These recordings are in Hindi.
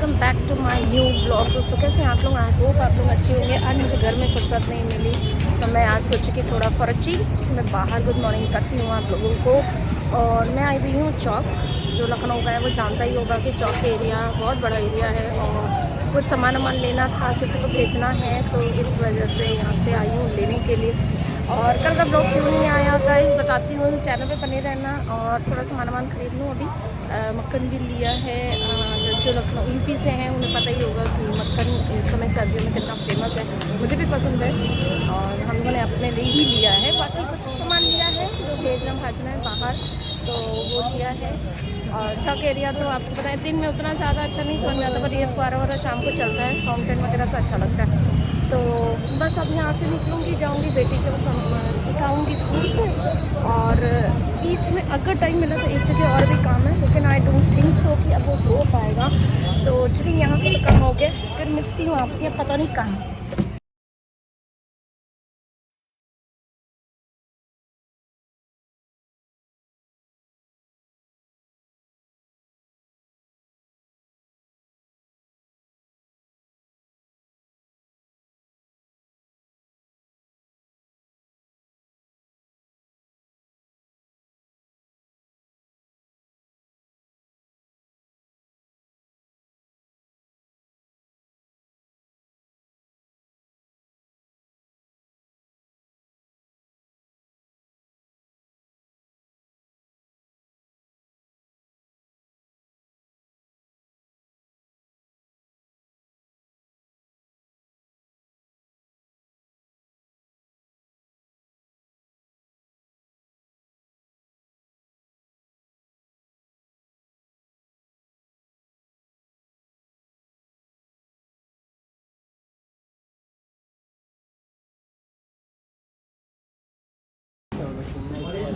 Welcome back to my new blog. दोस्तों कैसे हैं आप लोग? आई होप आप लोग अच्छे होंगे। आज मुझे घर में फुर्सत नहीं मिली तो मैं आज सोची कि थोड़ा फॉर अ चेंज मैं बाहर गुड मॉर्निंग करती हूँ आप लोगों को। और मैं आई हुई हूँ चौक, जो लखनऊ का है वो जानता ही होगा कि चौक एरिया बहुत बड़ा एरिया है और कुछ सामान लेना था, किसी को भेजना है, तो इस वजह से यहाँ से आई हूँ लेने के लिए। और कल का ब्लॉग क्यों नहीं आया गाइस बताती हूँ, चैनल पे बने रहना। और थोड़ा सामान खरीद लूँ अभी। मक्खन भी लिया है। जो लखनऊ यूपी से हैं उन्हें पता ही होगा कि मक्खन इस समय सर्दियों में कितना फेमस है, मुझे भी पसंद है और हम लोगों ने अपने लिए ही लिया है। बाकी कुछ सामान लिया है जो भेजना भाजना है बाहर, तो वो लिया है। और चौक एरिया तो आपको पता है दिन में उतना ज़्यादा अच्छा नहीं समझ में आता, बट ये फुआरा वगैरह शाम को चलता है, फाउंटेन वगैरह तो अच्छा लगता है। तो बस अब यहाँ से निकलूँगी, जाऊँगी बेटी को उठाऊँगी स्कूल से। और बीच में अगर टाइम मिला तो एक जगह और भी काम है, लेकिन आई डोंट थिंक सो कि अब वो हो पाएगा। तो चलिए यहाँ से तो काम हो गया, फिर मिलती हूँ आपसे, अब पता नहीं कहाँ।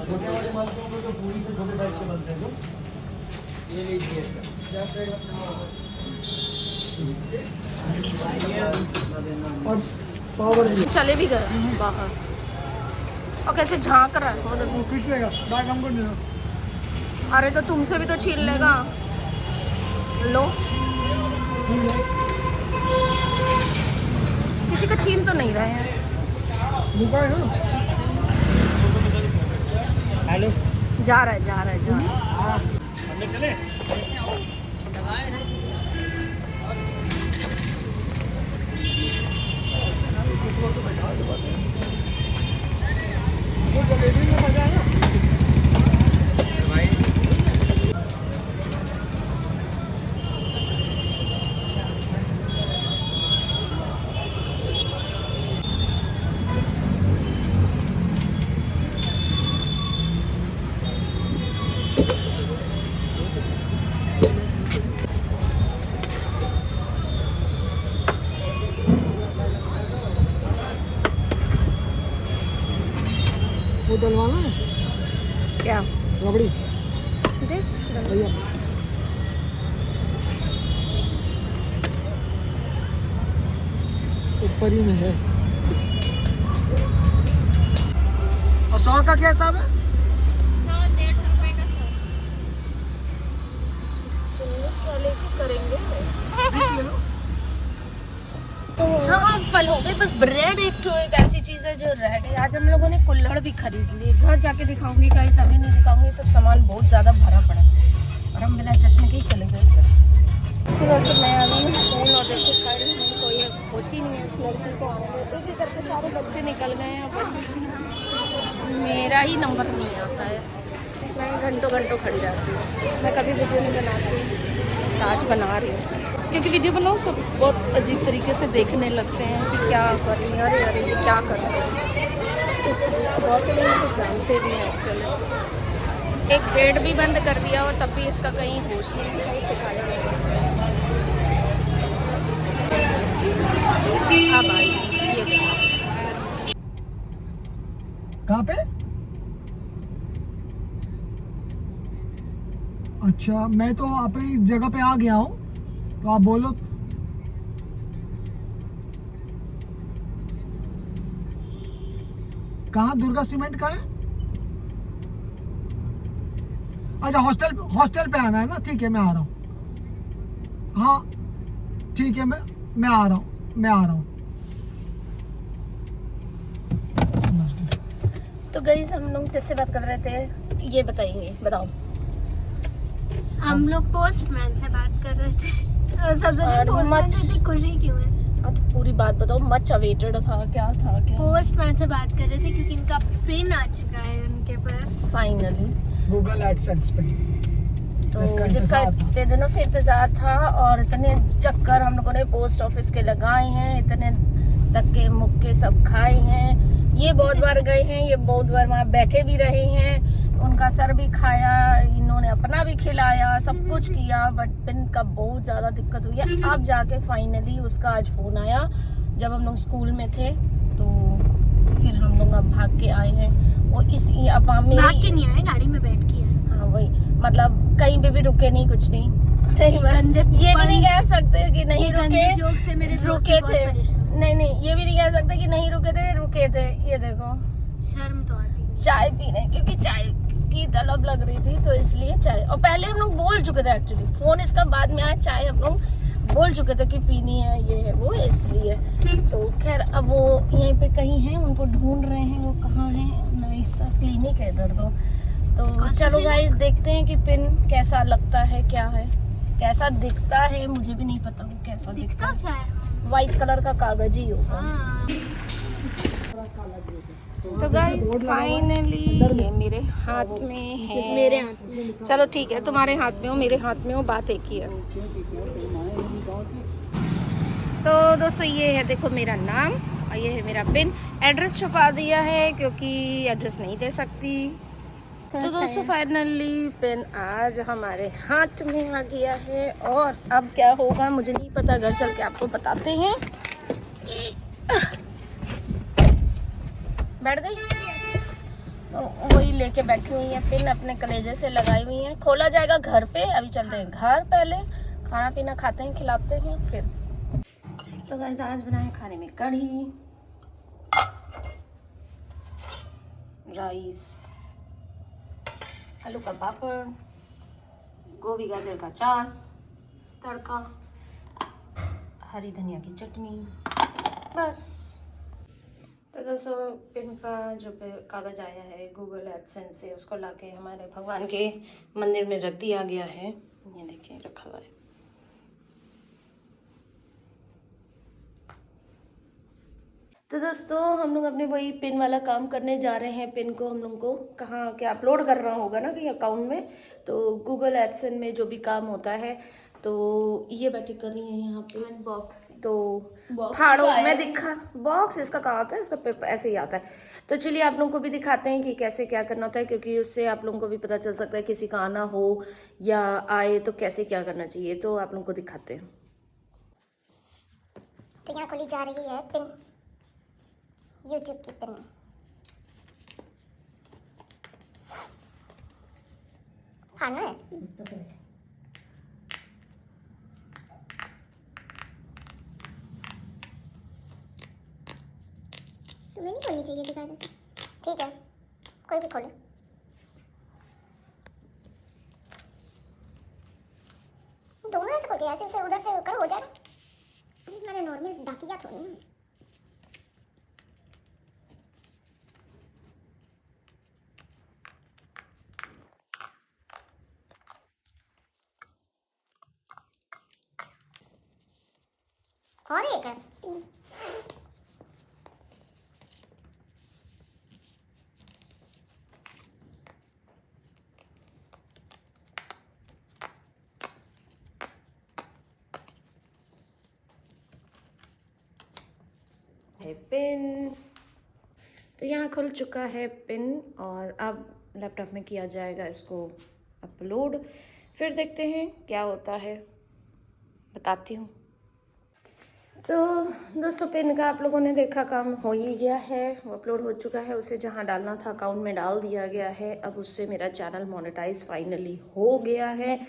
छोटे वाले मालकों को तो पूरी से छोटे साइज के बनते हैं। ये लीजिए और पावर चले भी गए बाहर और कैसे झांक रहा है वो देखो। खींच लेगा बैग हमको नहीं दो। अरे तो तुमसे भी तो छीन लेगा। लो, किसी का छीन तो नहीं रहे हैं। हेलो, जा रहा है जा रहा है जा रहा है। अंदर चले। वो डलवाना है क्या रबड़ी देख भैया। ऊपर ही में है। और 100 का क्या हिसाब है? 100-150 रुपए का करेंगे। ले लो। हाँ फल हो गए, बस ब्रेड एक ऐसी चीज़ है जो रह गई। आज हम लोगों ने कुल्हड़ भी खरीद ली, घर जाके दिखाऊंगी गाइस, अभी नहीं दिखाऊंगी। सब सामान बहुत ज़्यादा भरा पड़ा और हम बिना चश्मे के ही चले गए थे। तो दोस्तों मैं आ गई हूँ स्कूल और देखो खैर कोई होश ही नहीं है इस लड़की को आने में। एक एक करके सारे बच्चे निकल गए हैं, बस मेरा ही नंबर नहीं आता है। मैं घंटों घंटों खड़ी रहती हूँ। मैं कभी वीडियो नहीं बनाती, आज बना रही हूँ क्योंकि वीडियो बनाओ सब बहुत अजीब तरीके से देखने लगते हैं कि क्या कर रही है, अरे अरे ये क्या कर रही है। इसलिए बहुत से लोग तो जानते भी हैं एक्चुअली। एक गेट भी बंद कर दिया और तब भी इसका कहीं होश नहीं, कहीं ठिकाना नहीं। हाँ भाई ये कहाँ पे? अच्छा, मैं तो अपनी जगह पे आ गया हूँ, तो आप बोलो। कहाँ? दुर्गा सीमेंट का है? अच्छा, हॉस्टल पे आना है ना? ठीक है, मैं आ रहा हूँ। हाँ ठीक है, मैं आ रहा हूँ। तो गाइस हम लोग किससे बात कर रहे थे ये बताओ। हम लोग पोस्टमैन से बात कर रहे थे और सबसे और पोस्टमैन से इतनी खुशी क्यों है? तो पूरी बात बताओ। मच अवेटेड था क्या पोस्टमैन से बात कर रहे थे क्योंकि इनका पिन आ चुका है उनके पास फाइनली गूगल एडसेंस पे, तो जिसका इतने दिनों से इंतजार था और इतने चक्कर हम लोगों ने पोस्ट ऑफिस के लगाए हैं, इतने धक्के मुक्के सब खाए हैं। ये बहुत बार गए हैं, ये बहुत बार वहाँ बैठे भी रहे हैं, उनका सर भी खाया, इन्होंने अपना भी खिलाया, सब कुछ किया, बट पिन का बहुत ज़्यादा दिक्कत हुई है। अब जाके फाइनली उसका आज फ़ोन आया जब हम लोग स्कूल में थे, तो फिर हम लोग अब भाग के आए हैं। वो इस अब भाग के नहीं आए, गाड़ी में बैठ के आए। हाँ वही, मतलब कहीं पे भी रुके नहीं, कुछ नहीं। ये भी नहीं कह सकते कि नहीं जोक से मेरे रुके थे, नहीं ये भी नहीं कह सकते कि नहीं रुके थे। ये देखो शर्म तो आती है। चाय पीने, क्योंकि चाय की तलब लग रही थी तो इसलिए चाय। और पहले हम लोग बोल चुके थे, एक्चुअली फोन इसका बाद में आया, चाय हम लोग बोल चुके थे कि पीनी है, ये है वो है, इसलिए। तो खैर अब वो यहीं पे कहीं हैं, उनको ढूंढ रहे हैं, वो कहाँ है। नाइस क्लिनिक है इधर तो चलो गाइस देखते हैं कि पिन कैसा लगता है, क्या है, कैसा दिखता है। मुझे भी नहीं पता वो कैसा दिखता क्या है। व्हाइट कलर का कागज ही होगा। तो गाइस फाइनली ये मेरे हाथ में है। मेरे हाथ में। चलो ठीक है, तुम्हारे हाथ में हो मेरे हाथ में हो, बात एक ही है। तो दोस्तों ये है देखो मेरा नाम और ये है मेरा पिन। एड्रेस छुपा दिया है क्योंकि एड्रेस नहीं दे सकती। तो दोस्तों फाइनली पिन आज हमारे हाथ में आ गया है और अब क्या होगा मुझे नहीं पता, घर चल के आपको बताते हैं। बैठ गई? तो वही लेके बैठी हुई है, पिन अपने कलेजे से लगाई हुई है। खोला जाएगा घर पे, अभी चलते हैं घर, पहले खाना पीना खाते हैं, खिलाते हैं फिर। तो गाइस आज बनाए खाने में कढ़ी, राइस, आलू का पापड़, गोभी गाजर का चार, तड़का, हरी धनिया की चटनी, बस। तो दोस्तों पिन का जो कागज़ आया है गूगल एडसेंस से, उसको लाके हमारे भगवान के मंदिर में रख दिया गया है। ये देखिए रखा हुआ है। तो दोस्तों हम लोग अपने वही पिन वाला काम करने जा रहे हैं। पिन को हम लोग को कहाँ क्या अपलोड करना होगा ना कि अकाउंट में, तो गूगल एडसेंस में जो भी काम होता है, तो ये बैठी कर रही है यहाँ पे बॉक्स। तो फाड़ो मैं दिखा बॉक्स इसका कहाँ आता है, इसका पेपर ऐसे ही आता है। तो चलिए आप लोगों को भी दिखाते हैं कि कैसे क्या करना होता है, क्योंकि उससे आप लोगों को भी पता चल सकता है किसी का आना हो या आए तो कैसे क्या करना चाहिए। तो आप लोगों को दिखाते हैं। तो यहाँ खोली जा रही है पिन, यूट्यूब की पिन। फाड़ना है। तुम्हें नहीं खोलनी चाहिए, दिखा दो। ठीक है, कोई भी खोलो। दोनों ऐसे खोल के ऐसे उधर से करो, हो जाएगा। मैंने नॉर्मल डाकिया थोड़ी ना। और एक है 3। है पिन। तो यहाँ खुल चुका है पिन और अब लैपटॉप में किया जाएगा इसको अपलोड। फिर देखते हैं क्या होता है, बताती हूँ। तो दोस्तों पिन का आप लोगों ने देखा काम हो ही गया है, वो अपलोड हो चुका है। उसे जहाँ डालना था अकाउंट में डाल दिया गया है। अब उससे मेरा चैनल मोनेटाइज फाइनली हो गया है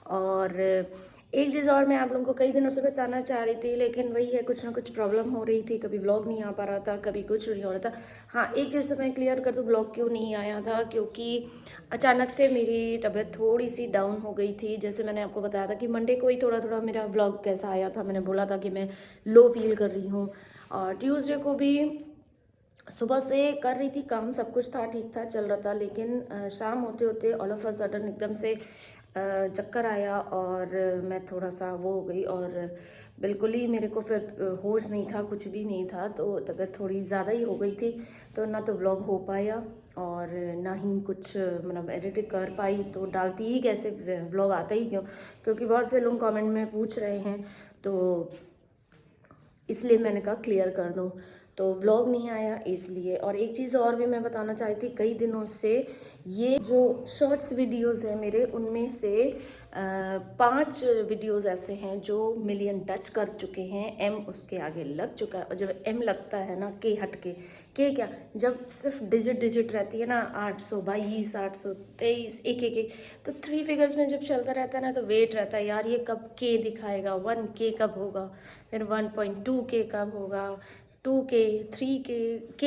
और एक चीज़ और मैं आप लोगों को कई दिनों से बताना चाह रही थी, लेकिन वही है, कुछ ना कुछ प्रॉब्लम हो रही थी, कभी व्लॉग नहीं आ पा रहा था, कभी कुछ नहीं हो रहा था। हाँ, एक चीज़ तो मैं क्लियर कर दूँ, व्लॉग क्यों नहीं आया था, क्योंकि अचानक से मेरी तबीयत थोड़ी सी डाउन हो गई थी। जैसे मैंने आपको बताया था कि मंडे को ही थोड़ा थोड़ा मेरा व्लॉग कैसा आया था, मैंने बोला था कि मैं लो फील कर रही हूँ। और ट्यूसडे को भी सुबह से कर रही थी काम, सब कुछ था, ठीक था, चल रहा था, लेकिन शाम होते होते ऑल ऑफ अ सडन एकदम से चक्कर आया और मैं थोड़ा सा वो हो गई और बिल्कुल ही मेरे को फिर होश नहीं था, कुछ भी नहीं था, तो तबीयत थोड़ी ज़्यादा ही हो गई थी। तो ना तो व्लॉग हो पाया और ना ही कुछ मतलब एडिट कर पाई। तो डालती ही कैसे, व्लॉग आता ही क्यों, क्योंकि बहुत से लोग कमेंट में पूछ रहे हैं, तो इसलिए मैंने कहा क्लियर कर दूँ। तो व्लॉग नहीं आया इसलिए। और एक चीज़ और भी मैं बताना चाहती थी, कई दिनों से ये जो शॉर्ट्स वीडियोस हैं मेरे, उनमें से 5 वीडियोस ऐसे हैं जो मिलियन टच कर चुके हैं, एम उसके आगे लग चुका है। और जब एम लगता है ना, के हट के क्या, जब सिर्फ डिजिट रहती है ना, 822 823 एक, तो 3 फिगर्स में जब चलता रहता है ना, तो वेट रहता है यार, ये कब के दिखाएगा, 1K कब होगा, फिर 1.2K कब होगा, 2K 3K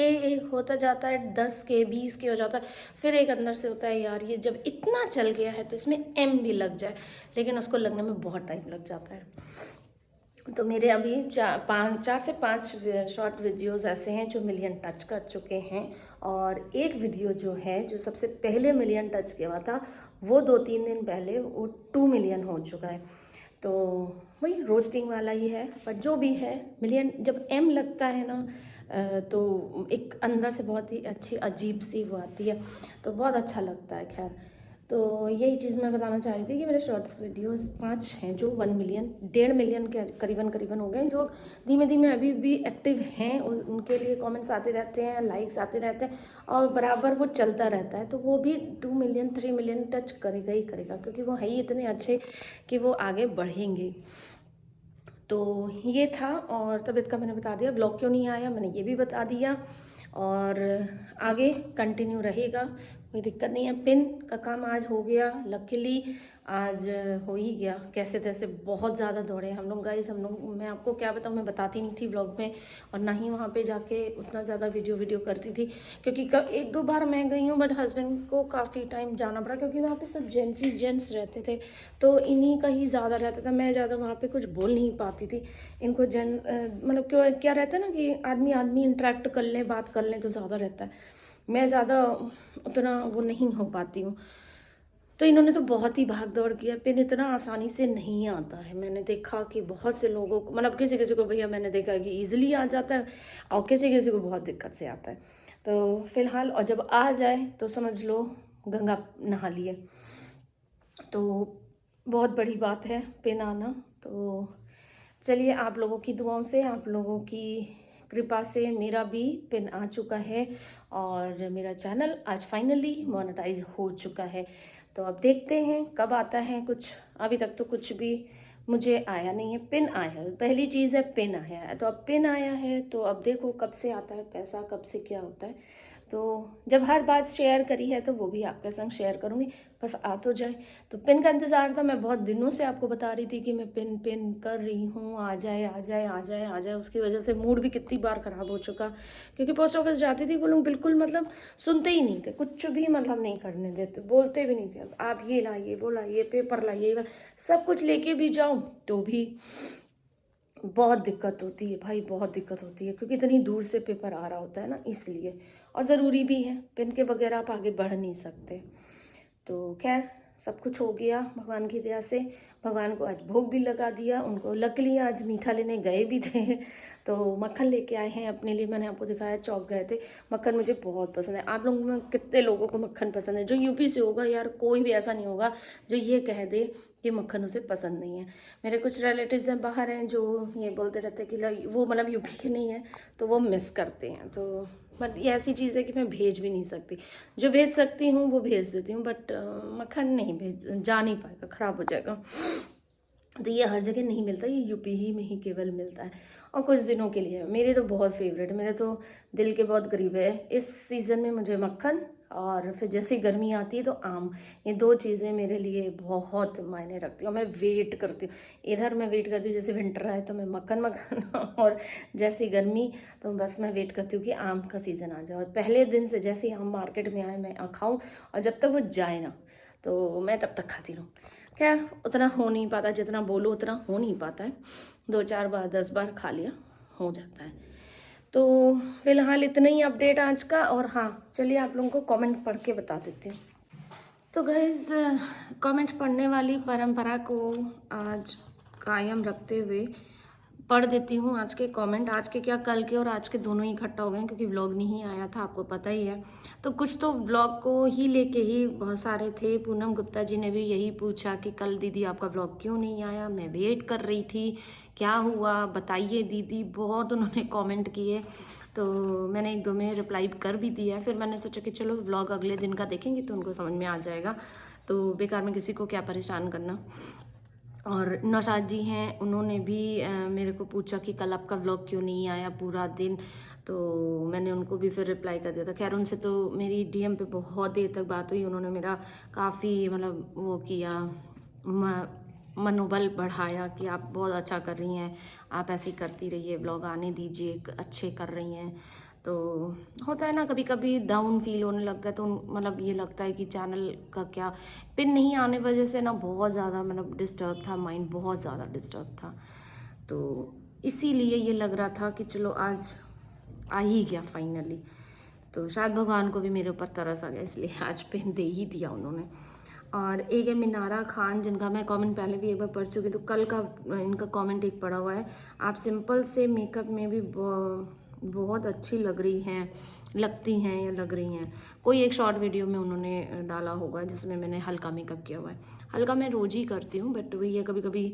होता जाता है, 10K 20K हो जाता है। फिर एक अंदर से होता है यार, ये जब इतना चल गया है तो इसमें एम भी लग जाए, लेकिन उसको लगने में बहुत टाइम लग जाता है। तो मेरे अभी 4 से 5 शॉर्ट वीडियोस ऐसे हैं जो मिलियन टच कर चुके हैं। और एक वीडियो जो है, जो सबसे पहले मिलियन टच किया था, वो 2-3 दिन पहले वो 2 मिलियन हो चुका है। तो वही रोस्टिंग वाला ही है, पर जो भी है, मिलियन जब एम लगता है ना, तो एक अंदर से बहुत ही अच्छी अजीब सी वो आती है, तो बहुत अच्छा लगता है। खैर, तो यही चीज़ मैं बताना चाह रही थी कि मेरे शॉर्ट्स वीडियोस 5 हैं जो 1 मिलियन 1.5 मिलियन के करीबन हो गए हैं, जो धीमे धीमे अभी भी एक्टिव हैं। उनके लिए कमेंट्स आते रहते हैं, लाइक्स आते रहते हैं, और बराबर वो चलता रहता है। तो वो भी 2 मिलियन 3 मिलियन टच करेगा ही करेगा, क्योंकि वो है ही इतने अच्छे कि वो आगे बढ़ेंगे। तो ये था। और तबीयत का मैंने बता दिया, व्लॉग क्यों नहीं आया मैंने ये भी बता दिया, और आगे कंटिन्यू रहेगा, कोई दिक्कत नहीं है। पिन का काम आज हो गया, लकीली आज हो ही गया, कैसे तैसे बहुत ज़्यादा दौड़े हम लोग गाइस। मैं आपको क्या बताऊँ, मैं बताती नहीं थी व्लॉग में, और ना ही वहाँ पे जाके उतना ज़्यादा वीडियो करती थी, क्योंकि 1-2 बार मैं गई हूँ, बट हस्बैंड को काफ़ी टाइम जाना पड़ा, क्योंकि वहाँ पे सब जेंट्स रहते थे, तो इन्हीं का ही ज़्यादा रहता था। मैं ज़्यादा वहाँ पे कुछ बोल नहीं पाती थी। इनको मतलब क्या रहता है ना कि आदमी इंटरेक्ट कर लें, बात कर लें, तो ज़्यादा रहता है। मैं ज़्यादा उतना वो नहीं हो पाती हूँ। तो इन्होंने तो बहुत ही भाग दौड़ किया। पिन इतना आसानी से नहीं आता है। मैंने देखा कि बहुत से लोगों को, मतलब किसी किसी को भैया मैंने देखा कि ईजिली आ जाता है, और किसी किसी को बहुत दिक्कत से आता है। तो फिलहाल, और जब आ जाए तो समझ लो गंगा नहा लिए, तो बहुत बड़ी बात है पिन आना। तो चलिए, आप लोगों की दुआओं से, आप लोगों की कृपा से मेरा भी पिन आ चुका है, और मेरा चैनल आज फाइनली मोनेटाइज हो चुका है। तो अब देखते हैं कब आता है कुछ। अभी तक तो कुछ भी मुझे आया नहीं है। पिन आया है, पहली चीज़ है पिन आया है, तो अब पिन आया है, तो अब देखो कब से आता है पैसा, कब से क्या होता है। तो जब हर बात शेयर करी है, तो वो भी आपके संग शेयर करूँगी, बस आ तो जाए। तो पिन का इंतज़ार था, मैं बहुत दिनों से आपको बता रही थी कि मैं पिन कर रही हूँ, आ जाए आ जाए आ जाए आ जाए। उसकी वजह से मूड भी कितनी बार ख़राब हो चुका, क्योंकि पोस्ट ऑफिस जाती थी, वो लोग बिल्कुल मतलब सुनते ही नहीं थे, कुछ भी मतलब नहीं करने देते, बोलते भी नहीं थे। आप ये लाइए, वो लाइए, पेपर लाइए, सब कुछ लेके भी जाओ तो भी बहुत दिक्कत होती है भाई, बहुत दिक्कत होती है, क्योंकि इतनी दूर से पेपर आ रहा होता है ना, इसलिए। और ज़रूरी भी है, पिन के बगैर आप आगे बढ़ नहीं सकते। तो खैर, सब कुछ हो गया भगवान की दया से। भगवान को आज भोग भी लगा दिया, उनको लकली आज मीठा लेने गए भी थे, तो मक्खन लेके आए हैं अपने लिए। मैंने आपको दिखाया, चौक गए थे। मक्खन मुझे बहुत पसंद है। आप लोगों में कितने लोगों को मक्खन पसंद है? जो यूपी से होगा यार, कोई भी ऐसा नहीं होगा जो ये कह दे कि मक्खन उसे पसंद नहीं है। मेरे कुछ रिलेटिव्स हैं बाहर हैं, जो ये बोलते रहते हैं कि वो मतलब यूपी के नहीं है, तो वो मिस करते हैं। तो बट ये ऐसी चीज़ है कि मैं भेज भी नहीं सकती। जो भेज सकती हूँ वो भेज देती हूँ, बट मक्खन नहीं जा नहीं पाएगा, ख़राब हो जाएगा। तो ये हर जगह नहीं मिलता, ये यूपी ही में ही केवल मिलता है, और कुछ दिनों के लिए। मेरे तो बहुत फेवरेट, मेरे तो दिल के बहुत करीब है। इस सीज़न में मुझे मक्खन और फिर जैसे गर्मी आती है तो आम, ये 2 चीज़ें मेरे लिए बहुत मायने रखती हैं। और मैं वेट करती हूँ, इधर मैं वेट करती हूँ जैसे विंटर आए तो मैं मक्खन और जैसे गर्मी तो बस मैं वेट करती हूँ कि आम का सीज़न आ जाए। और पहले दिन से जैसे ही आम मार्केट में आए मैं खाऊँ, और जब तक वो जाए ना तो मैं तब तक खाती रहूँ। खैर उतना हो नहीं पाता, जितना बोलो उतना हो नहीं पाता है। 2-4 बार 10 बार खा लिया हो जाता है। तो फिलहाल इतना ही अपडेट आज का। और हाँ, चलिए आप लोगों को कमेंट पढ़ के बता देती हूँ। तो गाइज़, कमेंट पढ़ने वाली परंपरा को आज कायम रखते हुए पढ़ देती हूँ आज के कमेंट। आज के क्या, कल के और आज के दोनों ही इकट्ठा हो गए क्योंकि व्लॉग नहीं आया था, आपको पता ही है। तो कुछ तो व्लॉग को ही लेके ही बहुत सारे थे। पूनम गुप्ता जी ने भी यही पूछा कि कल दीदी आपका व्लॉग क्यों नहीं आया, मैं वेट कर रही थी, क्या हुआ बताइए दीदी। बहुत उन्होंने कमेंट किए, तो मैंने 1-2 में रिप्लाई कर भी दिया। फिर मैंने सोचा कि चलो व्लॉग अगले दिन का देखेंगे तो उनको समझ में आ जाएगा, तो बेकार में किसी को क्या परेशान करना। और नौशाद जी हैं, उन्होंने भी मेरे को पूछा कि कल आपका व्लॉग क्यों नहीं आया पूरा दिन, तो मैंने उनको भी फिर रिप्लाई कर दिया था। खैर उनसे तो मेरी डीएम पे बहुत देर तक बात हुई, उन्होंने मेरा काफ़ी मतलब वो किया, मनोबल बढ़ाया कि आप बहुत अच्छा कर रही हैं, आप ऐसे ही करती रहिए, व्लॉग आने दीजिए, अच्छे कर रही हैं। तो होता है ना कभी कभी डाउन फील होने लगता है, तो मतलब ये लगता है कि चैनल का क्या, पिन नहीं आने वजह से ना बहुत ज़्यादा मतलब डिस्टर्ब था, माइंड बहुत ज़्यादा डिस्टर्ब था। तो इसीलिए ये लग रहा था कि चलो आज आ ही गया फाइनली। तो शायद भगवान को भी मेरे ऊपर तरस आ गया, इसलिए आज पिन दे ही दिया उन्होंने। और एक है मिनारा खान, जिनका मैं कमेंट पहले भी एक बार पढ़ चुकी, तो कल का इनका कमेंट एक पढ़ा हुआ है, आप सिंपल से मेकअप में भी बहुत अच्छी लग रही हैं, लगती हैं या लग रही हैं। कोई एक शॉर्ट वीडियो में उन्होंने डाला होगा जिसमें मैंने हल्का मेकअप किया हुआ है। हल्का मैं रोज़ ही करती हूँ, बट वही है कभी कभी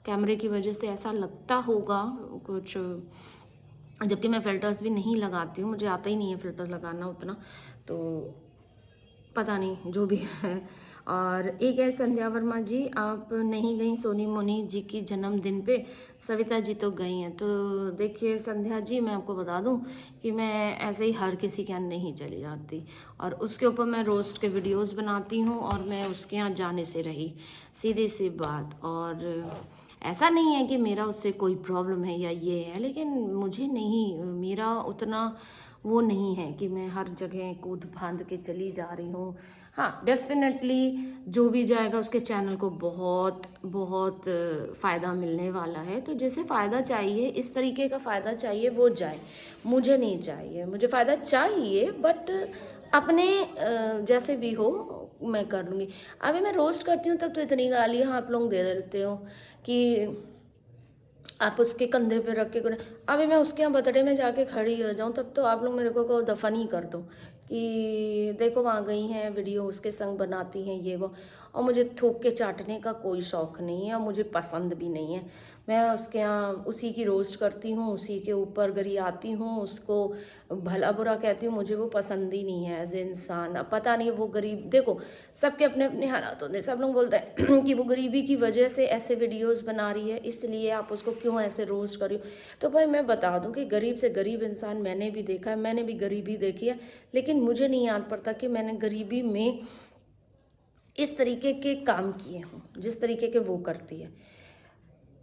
कैमरे की वजह से ऐसा लगता होगा कुछ, जबकि मैं फ़िल्टर्स भी नहीं लगाती हूँ, मुझे आता ही नहीं है फ़िल्टर्स लगाना उतना, तो पता नहीं जो भी है। और एक है संध्या वर्मा जी, आप नहीं गई सोनी मोनी जी की जन्मदिन पे, सविता जी तो गई हैं। तो देखिए संध्या जी, मैं आपको बता दूं कि मैं ऐसे ही हर किसी के यहाँ नहीं चली जाती, और उसके ऊपर मैं रोस्ट के वीडियोस बनाती हूँ, और मैं उसके यहाँ जाने से रही, सीधी सी बात। और ऐसा नहीं है कि मेरा उससे कोई प्रॉब्लम है या ये है, लेकिन मुझे नहीं, मेरा उतना वो नहीं है कि मैं हर जगह कूद फांद के चली जा रही हूँ। हाँ, डेफिनेटली जो भी जाएगा उसके चैनल को बहुत बहुत फ़ायदा मिलने वाला है। तो जैसे फ़ायदा चाहिए, इस तरीके का फ़ायदा चाहिए वो जाए, मुझे नहीं चाहिए। मुझे फ़ायदा चाहिए बट अपने जैसे भी हो मैं कर लूँगी। अभी मैं रोस्ट करती हूँ तब तो इतनी गालियाँ आप लोग दे देते हो कि आप उसके कंधे पे रख के अभी मैं उसके यहाँ बर्थडे में जाके खड़ी हो जाऊँ तब तो आप लोग मेरे को दफन ही कर दो कि देखो वहाँ गई हैं, वीडियो उसके संग बनाती हैं ये वो। और मुझे थूक के चाटने का कोई शौक़ नहीं है और मुझे पसंद भी नहीं है। मैं उसके यहाँ उसी की रोस्ट करती हूँ, उसी के ऊपर गरियाती हूँ, उसको भला बुरा कहती हूँ, मुझे वो पसंद ही नहीं है एज ए इंसान। अब पता नहीं वो गरीब, देखो सबके अपने अपने हालात होते हैं, सब लोग बोलते हैं कि वो गरीबी की वजह से ऐसे वीडियोस बना रही है इसलिए आप उसको क्यों ऐसे रोस्ट करी हो। तो भाई मैं बता दूं कि गरीब से गरीब इंसान मैंने भी देखा है, मैंने भी गरीबी देखी है, लेकिन मुझे नहीं याद पड़ता कि मैंने गरीबी में इस तरीके के काम किए हों जिस तरीके के वो करती है।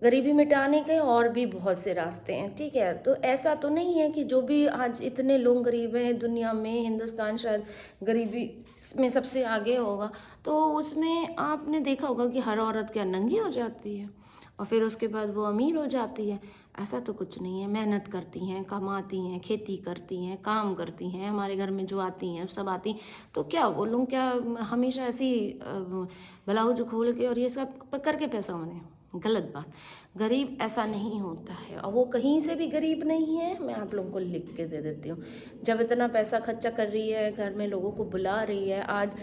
गरीबी मिटाने के और भी बहुत से रास्ते हैं, ठीक है। तो ऐसा तो नहीं है कि जो भी आज इतने लोग गरीब हैं दुनिया में, हिंदुस्तान शायद गरीबी में सबसे आगे होगा, तो उसमें आपने देखा होगा कि हर औरत क्या नंगी हो जाती है और फिर उसके बाद वो अमीर हो जाती है। ऐसा तो कुछ नहीं है, मेहनत करती हैं, कमाती हैं, खेती करती हैं, काम करती हैं, हमारे घर में जो आती हैं सब आती। तो क्या वो लोग क्या हमेशा ऐसी ब्लाउज खोल के और ये सब करके पैसा बने? गलत बात। गरीब ऐसा नहीं होता है और वो कहीं से भी गरीब नहीं है, मैं आप लोगों को लिख के दे देती हूँ। जब इतना पैसा खर्चा कर रही है, घर में लोगों को बुला रही है, आज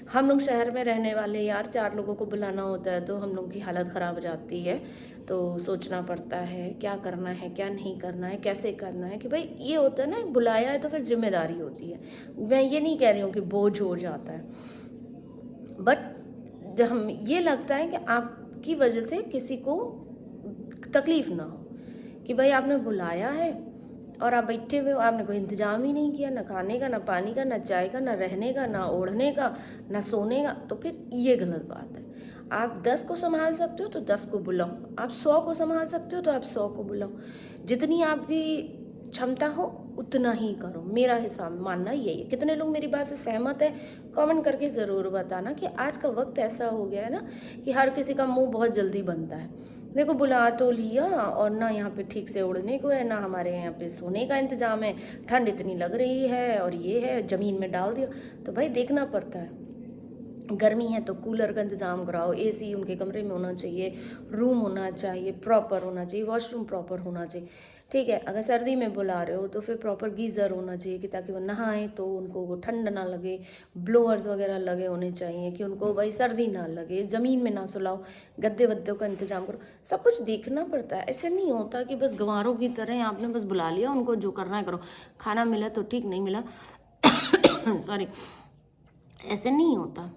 हम लोग शहर में रहने वाले यार 4 लोगों को बुलाना होता है तो हम लोग की हालत ख़राब हो जाती है। तो सोचना पड़ता है क्या करना है, क्या नहीं करना है, कैसे करना है, कि भाई ये होता है ना, बुलाया है तो फिर जिम्मेदारी होती है। मैं ये नहीं कह रही हूँ कि बोझ हो जाता है, बट जब हम ये लगता है कि आपकी वजह से किसी को तकलीफ़ ना हो, कि भाई आपने बुलाया है और आप बैठे हुए हो, आपने कोई इंतज़ाम ही नहीं किया, ना खाने का, ना पानी का, ना चाय का, ना रहने का, ना ओढ़ने का, ना सोने का, तो फिर ये गलत बात है। आप 10 को संभाल सकते हो तो 10 को बुलाओ, आप 100 को संभाल सकते हो तो आप 100 को बुलाओ। जितनी आपकी क्षमता हो उतना ही करो, मेरा हिसाब मानना यही है। कितने लोग मेरी बात से सहमत है कमेंट करके ज़रूर बताना कि आज का वक्त ऐसा हो गया है ना कि हर किसी का मुंह बहुत जल्दी बनता है। देखो बुला तो लिया और ना यहाँ पे ठीक से उड़ने को है, ना हमारे यहाँ पे सोने का इंतज़ाम है, ठंड इतनी लग रही है और ये है, ज़मीन में डाल दिया, तो भाई देखना पड़ता है। गर्मी है तो कूलर का इंतज़ाम कराओ, एसी उनके कमरे में होना चाहिए, रूम होना चाहिए, प्रॉपर होना चाहिए, वॉशरूम प्रॉपर होना चाहिए, ठीक है। अगर सर्दी में बुला रहे हो तो फिर प्रॉपर गीज़र होना चाहिए कि ताकि वो नहाएं तो उनको वो ठंड ना लगे, ब्लोअर्स वगैरह लगे होने चाहिए कि उनको भाई सर्दी ना लगे, ज़मीन में ना सुलाओ, गद्दे वद्दों का इंतज़ाम करो, सब कुछ देखना पड़ता है। ऐसे नहीं होता कि बस गंवारों की तरह आपने बस बुला लिया, उनको जो करना है करो, खाना मिला तो ठीक, नहीं मिला सॉरी, ऐसे नहीं होता।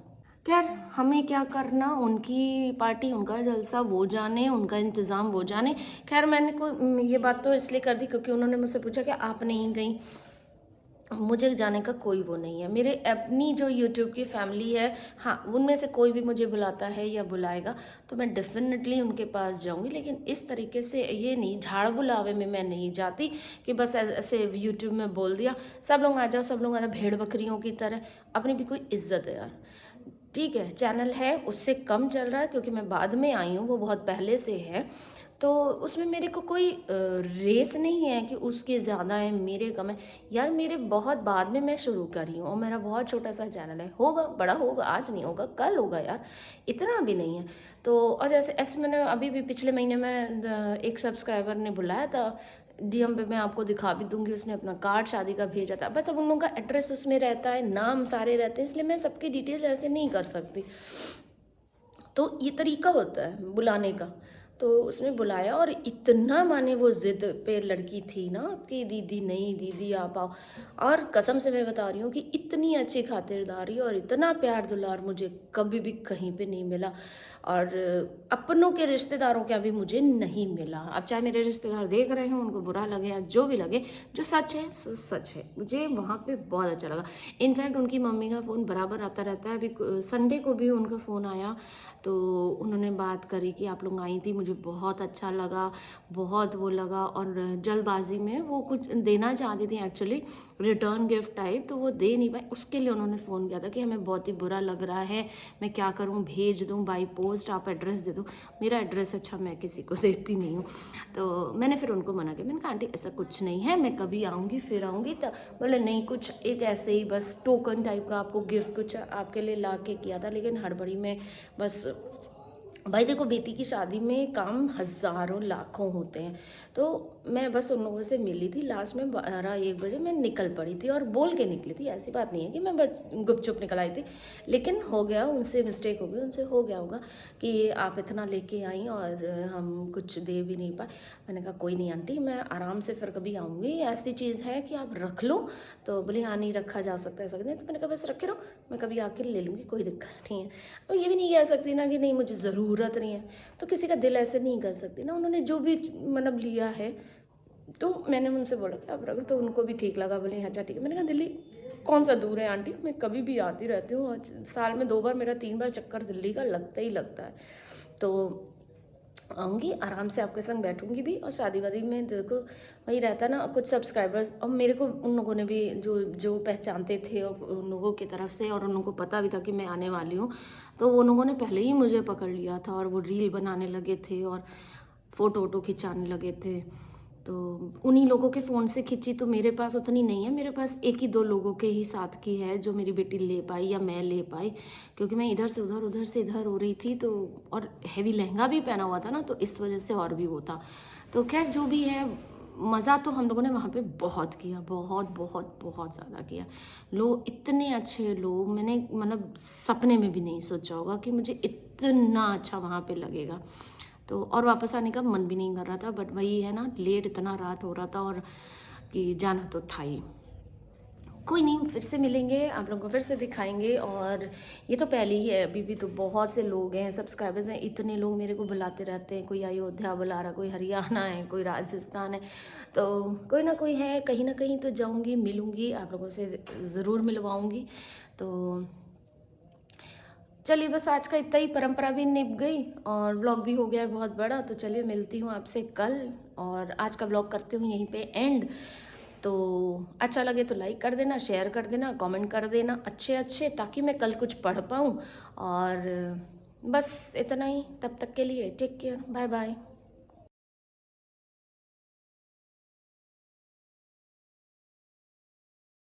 खैर हमें क्या करना, उनकी पार्टी, उनका जलसा, वो जाने, उनका इंतज़ाम वो जाने। खैर मैंने को ये बात तो इसलिए कर दी क्योंकि उन्होंने मुझसे पूछा कि आप नहीं गई। मुझे जाने का कोई वो नहीं है, मेरे अपनी जो यूट्यूब की फैमिली है, हाँ उनमें से कोई भी मुझे बुलाता है या बुलाएगा तो मैं डेफिनेटली उनके पास जाऊंगी, लेकिन इस तरीके से ये नहीं, झाड़ बुलावे में मैं नहीं जाती कि बस ऐसे यूट्यूब में बोल दिया सब लोग आ जाओ, सब लोग आ जाओ, भेड़ बकरियों की तरह। अपनी भी कोई इज्जत है यार, ठीक है। चैनल है उससे कम चल रहा है क्योंकि मैं बाद में आई हूँ, वो बहुत पहले से है, तो उसमें मेरे को कोई रेस नहीं है कि उसके ज़्यादा है मेरे कम है। यार मेरे बहुत बाद में मैं शुरू करी हूँ और मेरा बहुत छोटा सा चैनल है, होगा बड़ा होगा, आज नहीं होगा कल होगा यार, इतना भी नहीं है। तो और जैसे ऐसे मैंने अभी भी पिछले महीने में एक सब्सक्राइबर ने बुलाया था डीएम पे, मैं आपको दिखा भी दूंगी, उसने अपना कार्ड शादी का भेजा था, बस अब उन लोगों का एड्रेस उसमें रहता है, नाम सारे रहते हैं, इसलिए मैं सबकी डिटेल ऐसे नहीं कर सकती। तो ये तरीका होता है बुलाने का। तो उसने बुलाया और इतना माने वो ज़िद पे लड़की थी ना कि दीदी नहीं, दीदी आ पाओ, और कसम से मैं बता रही हूँ कि इतनी अच्छी खातिरदारी और इतना प्यार दुलार मुझे कभी भी कहीं पे नहीं मिला, और अपनों के रिश्तेदारों का भी मुझे नहीं मिला। अब चाहे मेरे रिश्तेदार देख रहे हो, उनको बुरा लगे या जो भी लगे, जो सच है सो सच है, मुझे वहाँ पे बहुत अच्छा लगा। इनफैक्ट उनकी मम्मी का फ़ोन बराबर आता रहता है, अभी संडे को भी उनका फ़ोन आया तो उन्होंने बात करी कि आप लोग आई थी, मुझे बहुत अच्छा लगा, बहुत वो लगा, और जल्दबाजी में वो कुछ देना चाहती थी एक्चुअली, रिटर्न गिफ्ट टाइप, तो वो दे नहीं पाई, उसके लिए उन्होंने फ़ोन किया था कि हमें बहुत ही बुरा लग रहा है, मैं क्या करूं, भेज दूं बाई पोस्ट, आप एड्रेस दे दो। मेरा एड्रेस अच्छा मैं किसी को देती नहीं हूँ, तो मैंने फिर उनको मना किया, मैंने कहा आंटी ऐसा कुछ नहीं है, मैं कभी आऊँगी फिर आऊँगी। तो बोले नहीं, कुछ एक ऐसे ही बस टोकन टाइप का आपको गिफ्ट कुछ आपके लिए ला के किया था, लेकिन हड़बड़ी में बस। भाई देखो बेटी की शादी में काम हज़ारों लाखों होते हैं, तो मैं बस उन लोगों से मिली थी, लास्ट में 12-1 बजे मैं निकल पड़ी थी और बोल के निकली थी, ऐसी बात नहीं है कि मैं बस गुपचुप निकल आई थी, लेकिन हो गया उनसे मिस्टेक हो गई, उनसे हो गया होगा कि आप इतना लेके आई और हम कुछ दे भी नहीं पाए। मैंने कहा कोई नहीं आंटी, मैं आराम से फिर कभी आऊँगी, ऐसी चीज़ है कि आप रख लो। तो बोले हाँ नहीं रखा जा सकता, ऐसा नहीं, तो मैंने कहा बस रखे रहो, मैं कभी आके ले लूँगी, कोई दिक्कत नहीं है। और ये भी नहीं कह सकती ना कि नहीं मुझे ज़रूरत नहीं है, तो किसी का दिल ऐसे नहीं कर सकती ना। उन्होंने जो भी मतलब लिया है तो मैंने उनसे बोला कि आप रख, तो उनको भी ठीक लगा, बोले अच्छा ठीक है। मैंने कहा दिल्ली कौन सा दूर है आंटी, मैं कभी भी आती रहती हूँ, साल में 2 बार मेरा 3 बार चक्कर दिल्ली का लगता ही लगता है, तो आऊँगी आराम से आपके संग बैठूंगी भी। और शादी वादी में देखो वही रहता ना, कुछ सब्सक्राइबर्स और मेरे को उन लोगों ने भी जो पहचानते थे उन लोगों की तरफ से, और उन लोगों को पता भी था कि मैं आने वाली हूँ, तो उन लोगों ने पहले ही मुझे पकड़ लिया था और वो रील बनाने लगे थे और फ़ोटो वोटो खिंचाने लगे थे। तो उन्हीं लोगों के फ़ोन से खिंची, तो मेरे पास उतनी नहीं है, मेरे पास 1 ही 2 लोगों के ही साथ की है जो मेरी बेटी ले पाई या मैं ले पाई, क्योंकि मैं इधर से उधर उधर से इधर हो रही थी, तो और हैवी लहंगा भी पहना हुआ था ना, तो इस वजह से और भी होता। तो खैर जो भी है, मज़ा तो हम लोगों ने वहाँ पे बहुत किया, बहुत बहुत बहुत ज़्यादा किया। लोग इतने अच्छे लोग, मैंने मतलब सपने में भी नहीं सोचा होगा कि मुझे इतना अच्छा वहाँ पे लगेगा। तो और वापस आने का मन भी नहीं कर रहा था, बट वही है ना, लेट इतना रात हो रहा था और कि जाना तो था ही। कोई नहीं, फिर से मिलेंगे, आप लोगों को फिर से दिखाएंगे। और ये तो पहले ही है, अभी भी तो बहुत से लोग हैं, सब्सक्राइबर्स हैं, इतने लोग मेरे को बुलाते रहते हैं। कोई अयोध्या बुला रहा, कोई हरियाणा है, कोई राजस्थान है, तो कोई ना कोई है, कहीं ना कहीं तो जाऊंगी, मिलूंगी, आप लोगों से ज़रूर मिलवाऊंगी। तो चलिए, बस आज का इतना ही, परंपरा भी निभ गई और व्लॉग भी हो गया है बहुत बड़ा। तो चलिए, मिलती हूँ आपसे कल, और आज का व्लॉग करती हूँ यहीं पे एंड। तो अच्छा लगे तो लाइक कर देना, शेयर कर देना, कमेंट कर देना अच्छे, ताकि मैं कल कुछ पढ़ पाऊँ। और बस इतना ही, तब तक के लिए टेक केयर, बाय बाय।